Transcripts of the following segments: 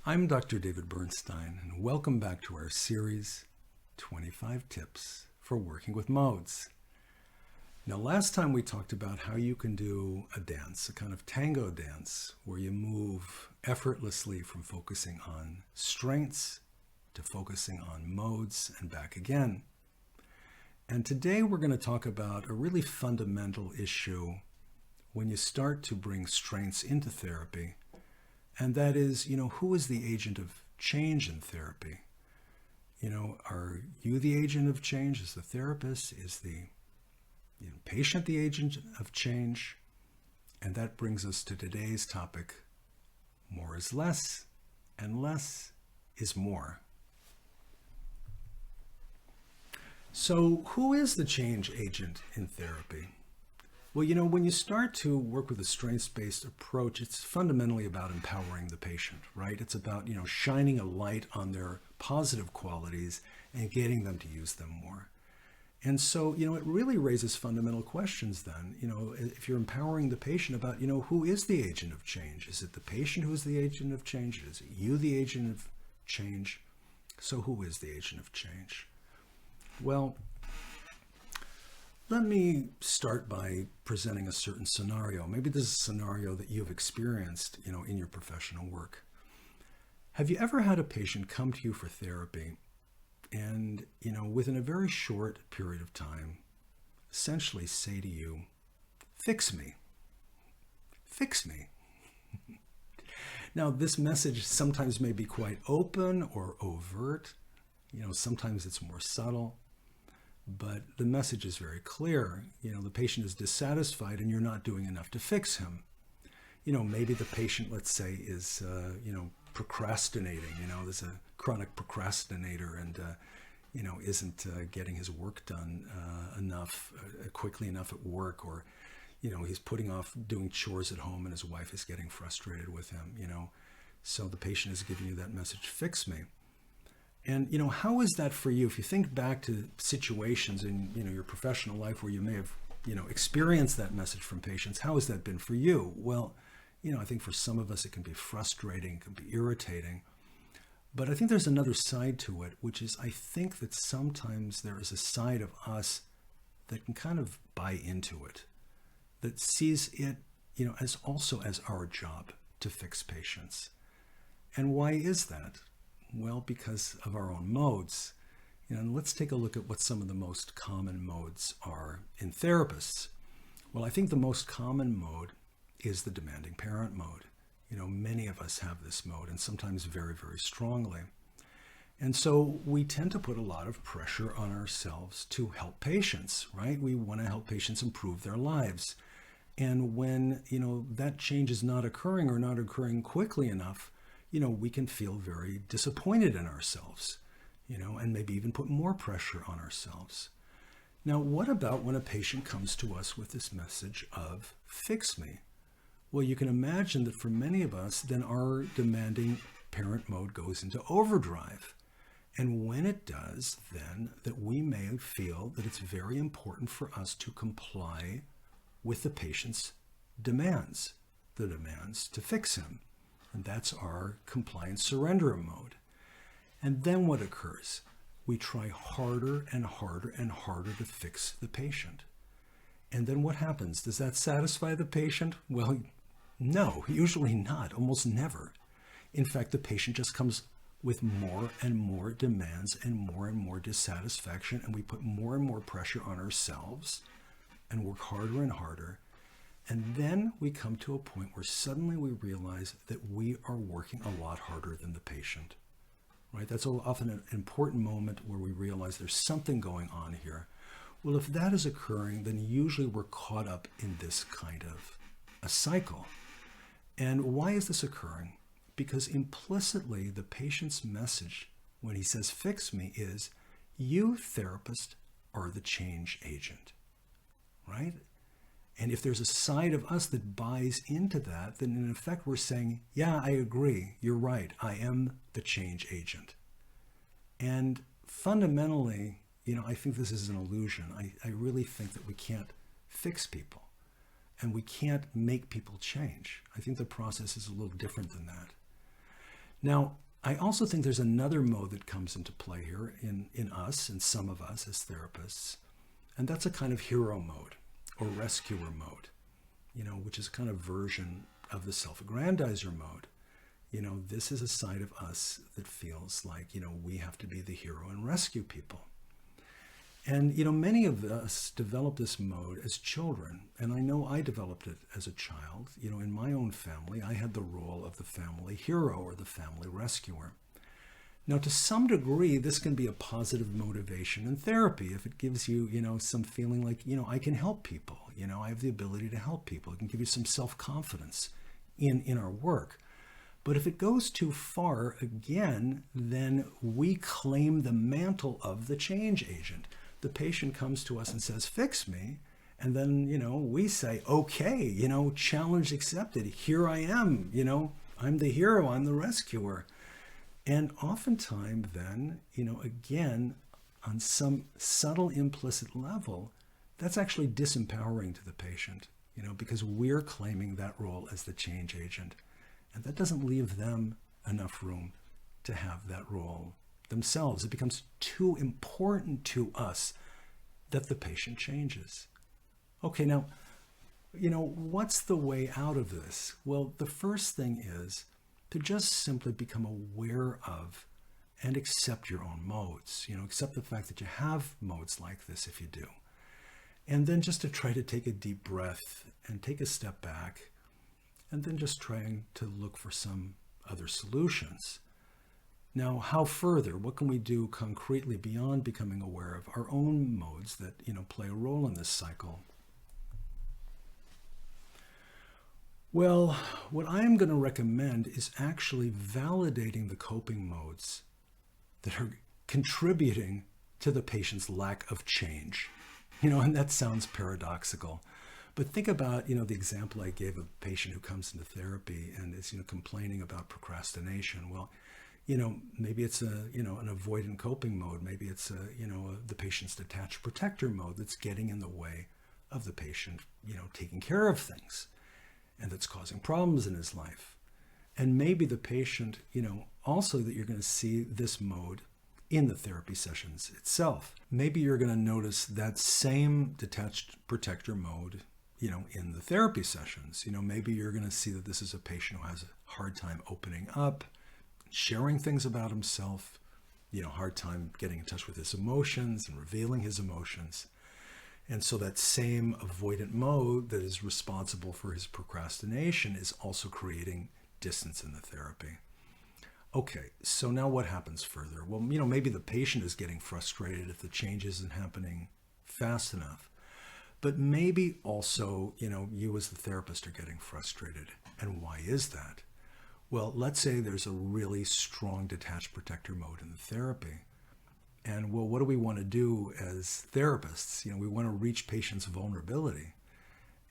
I'm Dr. David Bernstein, and welcome back to our series, 25 Tips for Working with Modes. Now, last time we talked about how you can do a dance, a kind of tango dance, where you move effortlessly from focusing on strengths to focusing on modes and back again. And today we're going to talk about a really fundamental issue when you start to bring strengths into therapy. And that is, who is the agent of change in therapy? Are you the agent of change? Is the therapist? Is the patient the agent of change? And that brings us to today's topic: more is less, and less is more. So, who is the change agent in therapy? Well, when you start to work with a strengths-based approach, it's fundamentally about empowering the patient, right? It's about, shining a light on their positive qualities and getting them to use them more. And so, it really raises fundamental questions then, if you're empowering the patient about, who is the agent of change? Is it the patient who is the agent of change? Is it you the agent of change? So who is the agent of change? Well, let me start by presenting a certain scenario. Maybe this is a scenario that you've experienced, in your professional work. Have you ever had a patient come to you for therapy and, within a very short period of time, essentially say to you, "Fix me, fix me"? Now, this message sometimes may be quite open or overt. Sometimes it's more subtle. But the message is very clear. The patient is dissatisfied and you're not doing enough to fix him. Maybe the patient, let's say, is, procrastinating. There's a chronic procrastinator and, isn't getting his work done quickly enough at work, or, he's putting off doing chores at home and his wife is getting frustrated with him, So the patient is giving you that message, "Fix me." And, how is that for you? If you think back to situations in, your professional life where you may have, experienced that message from patients, how has that been for you? Well, I think for some of us it can be frustrating, it can be irritating. But I think there's another side to it, which is I think that sometimes there is a side of us that can kind of buy into it, that sees it, as also as our job to fix patients. And why is that? Well, because of our own modes. And let's take a look at what some of the most common modes are in therapists. Well, I think the most common mode is the demanding parent mode. Many of us have this mode, and sometimes very, very strongly. And so we tend to put a lot of pressure on ourselves to help patients, right? We want to help patients improve their lives. And when, that change is not occurring or not occurring quickly enough, we can feel very disappointed in ourselves, and maybe even put more pressure on ourselves. Now, what about when a patient comes to us with this message of "fix me"? Well, you can imagine that for many of us, then our demanding parent mode goes into overdrive. And when it does, then that we may feel that it's very important for us to comply with the patient's demands, the demands to fix him. And that's our compliance surrender mode. And then what occurs? We try harder and harder and harder to fix the patient. And then what happens? Does that satisfy the patient? Well, no, usually not, almost never. In fact, the patient just comes with more and more demands and more dissatisfaction, and we put more and more pressure on ourselves and work harder and harder. And then we come to a point where suddenly we realize that we are working a lot harder than the patient, right? That's often an important moment where we realize there's something going on here. Well, if that is occurring, then usually we're caught up in this kind of a cycle. And why is this occurring? Because implicitly the patient's message when he says "fix me" is, you, therapist, are the change agent, right? And if there's a side of us that buys into that, then in effect we're saying, yeah, I agree, you're right, I am the change agent. And fundamentally, I think this is an illusion. I really think that we can't fix people and we can't make people change. I think the process is a little different than that. Now, I also think there's another mode that comes into play here in us and some of us as therapists, and that's a kind of hero mode or rescuer mode, which is a kind of version of the self-aggrandizer mode. This is a side of us that feels like, we have to be the hero and rescue people. And, many of us developed this mode as children, and I know I developed it as a child. In my own family, I had the role of the family hero or the family rescuer. Now, to some degree, this can be a positive motivation in therapy if it gives you, some feeling like, I can help people. I have the ability to help people. It can give you some self-confidence in our work. But if it goes too far, again, then we claim the mantle of the change agent. The patient comes to us and says, fix me. And then, we say, okay, challenge accepted. Here I am, I'm the hero, I'm the rescuer. And oftentimes then, again, on some subtle implicit level, that's actually disempowering to the patient, because we're claiming that role as the change agent. And that doesn't leave them enough room to have that role themselves. It becomes too important to us that the patient changes. Okay, now, what's the way out of this? Well, the first thing is to just simply become aware of and accept your own modes. Accept the fact that you have modes like this if you do. And then just to try to take a deep breath and take a step back, and then just trying to look for some other solutions. Now, how further? What can we do concretely beyond becoming aware of our own modes that, play a role in this cycle? Well, what I'm going to recommend is actually validating the coping modes that are contributing to the patient's lack of change. And that sounds paradoxical. But think about, the example I gave of a patient who comes into therapy and is, complaining about procrastination. Well, maybe it's an avoidant coping mode. Maybe it's the patient's detached protector mode that's getting in the way of the patient, taking care of things, and that's causing problems in his life. And maybe the patient, also that you're going to see this mode in the therapy sessions itself. Maybe you're going to notice that same detached protector mode, in the therapy sessions. Maybe you're going to see that this is a patient who has a hard time opening up, sharing things about himself, hard time getting in touch with his emotions and revealing his emotions. And so that same avoidant mode that is responsible for his procrastination is also creating distance in the therapy. Okay, so now what happens further? Well, maybe the patient is getting frustrated if the change isn't happening fast enough. But maybe also, you as the therapist are getting frustrated. And why is that? Well, let's say there's a really strong detached protector mode in the therapy. And well, what do we want to do as therapists? We want to reach patients' vulnerability.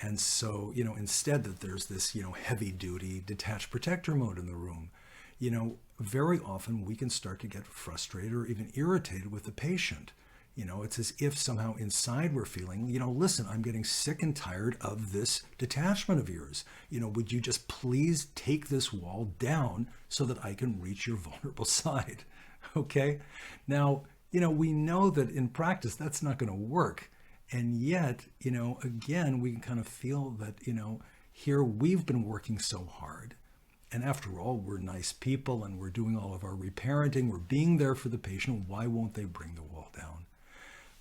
And so, instead that there's this, heavy duty detached protector mode in the room, very often we can start to get frustrated or even irritated with the patient. It's as if somehow inside we're feeling, listen, I'm getting sick and tired of this detachment of yours. Would you just please take this wall down so that I can reach your vulnerable side? Okay. Now, we know that in practice, that's not going to work. And yet, again, we can kind of feel that, here we've been working so hard. And after all, we're nice people and we're doing all of our reparenting. We're being there for the patient. Why won't they bring the wall down?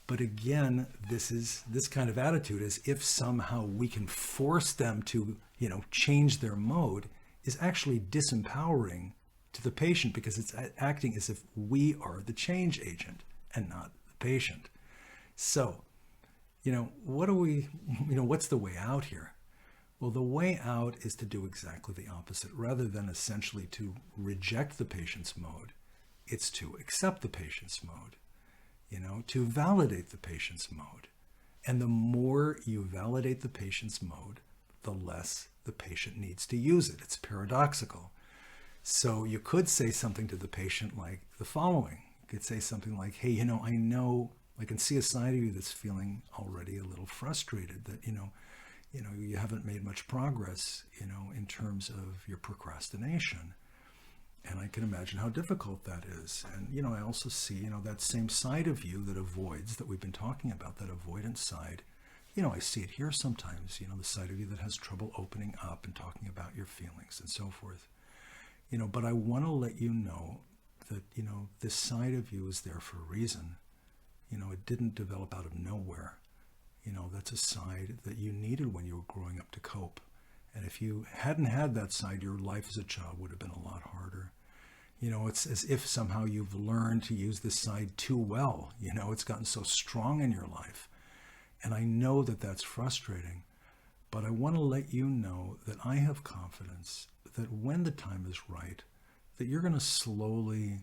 But again, this kind of attitude is if somehow we can force them to, change their mode is actually disempowering to the patient because it's acting as if we are the change agent and not the patient. So, what's the way out here? Well, the way out is to do exactly the opposite. Rather than essentially to reject the patient's mode, it's to accept the patient's mode. To validate the patient's mode. And the more you validate the patient's mode, the less the patient needs to use it. It's paradoxical. So you could say something to the patient like the following. You could say something like, hey, I know I can see a side of you that's feeling already a little frustrated that, you haven't made much progress, in terms of your procrastination. And I can imagine how difficult that is. And, you know, I also see, you know, that same side of you that avoids, that we've been talking about, that avoidance side. You know, I see it here sometimes, you know, the side of you that has trouble opening up and talking about your feelings and so forth. You know, but I want to let you know that, you know, this side of you is there for a reason. You know, it didn't develop out of nowhere. You know, that's a side that you needed when you were growing up to cope. And if you hadn't had that side, your life as a child would have been a lot harder. You know, it's as if somehow you've learned to use this side too well. You know, it's gotten so strong in your life. And I know that that's frustrating. But I want to let you know that I have confidence that when the time is right, that you're going to slowly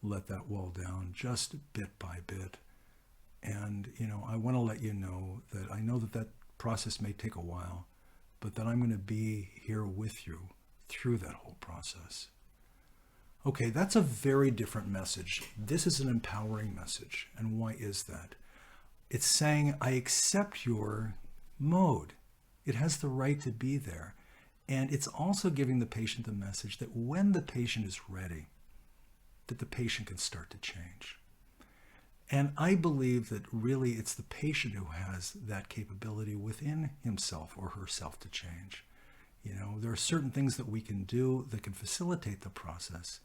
let that wall down just bit by bit. And, you know, I want to let you know that I know that that process may take a while, but that I'm going to be here with you through that whole process. Okay, that's a very different message. This is an empowering message. And why is that? It's saying, I accept your mode. It has the right to be there. And it's also giving the patient the message that when the patient is ready, that the patient can start to change. And I believe that really it's the patient who has that capability within himself or herself to change. You know, there are certain things that we can do that can facilitate the process.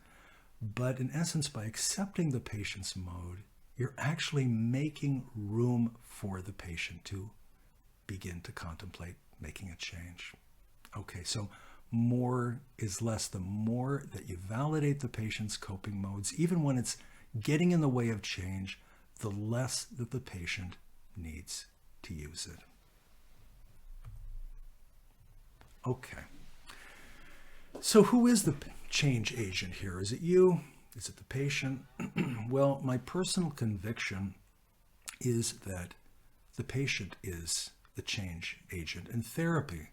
But in essence, by accepting the patient's mode, you're actually making room for the patient to begin to contemplate making a change. Okay, so more is less. The more that you validate the patient's coping modes, even when it's getting in the way of change, the less that the patient needs to use it. Okay. So who is the change agent here? Is it you? Is it the patient? Well, my personal conviction is that the patient is the change agent. In therapy,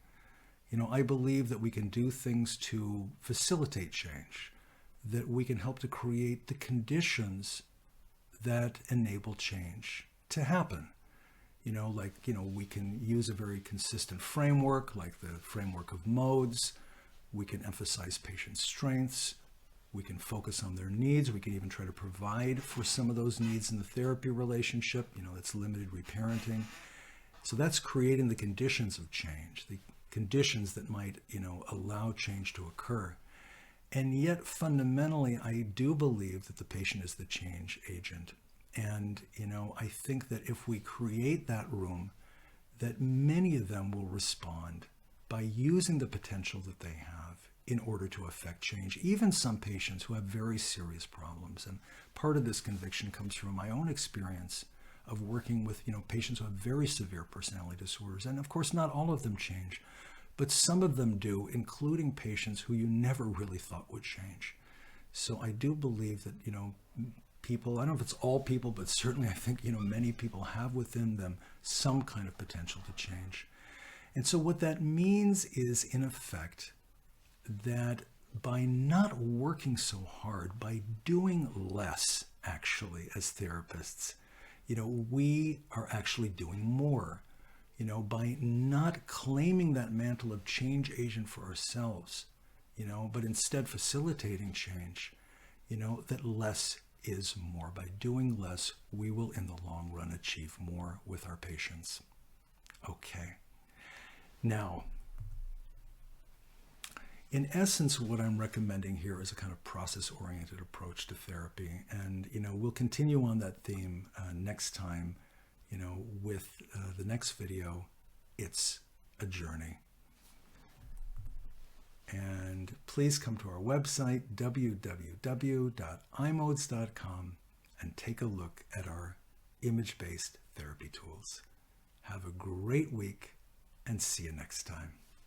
you know, I believe that we can do things to facilitate change, that we can help to create the conditions that enable change to happen. You know, like, you know, we can use a very consistent framework, like the framework of modes. We can emphasize patient strengths. We can focus on their needs. We can even try to provide for some of those needs in the therapy relationship. You know, that's limited reparenting. So that's creating the conditions of change, the conditions that might, you know, allow change to occur. And yet, fundamentally, I do believe that the patient is the change agent. And, you know, I think that if we create that room, that many of them will respond by using the potential that they have in order to affect change. Even some patients who have very serious problems. And part of this conviction comes from my own experience of working with, you know, patients who have very severe personality disorders. And of course, not all of them change, but some of them do, including patients who you never really thought would change. So I do believe that, you know, people, I don't know if it's all people, but certainly I think, you know, many people have within them some kind of potential to change. And so what that means is, in effect, that by not working so hard, by doing less, actually, as therapists, you know, we are actually doing more. You know, by not claiming that mantle of change agent for ourselves, you know, but instead facilitating change, you know, that less is more. By doing less, we will in the long run achieve more with our patients. Okay. Now, in essence, what I'm recommending here is a kind of process-oriented approach to therapy. And, you know, we'll continue on that theme next time, you know, with the next video. It's a journey. And please come to our website, www.imodes.com, and take a look at our image-based therapy tools. Have a great week, and see you next time.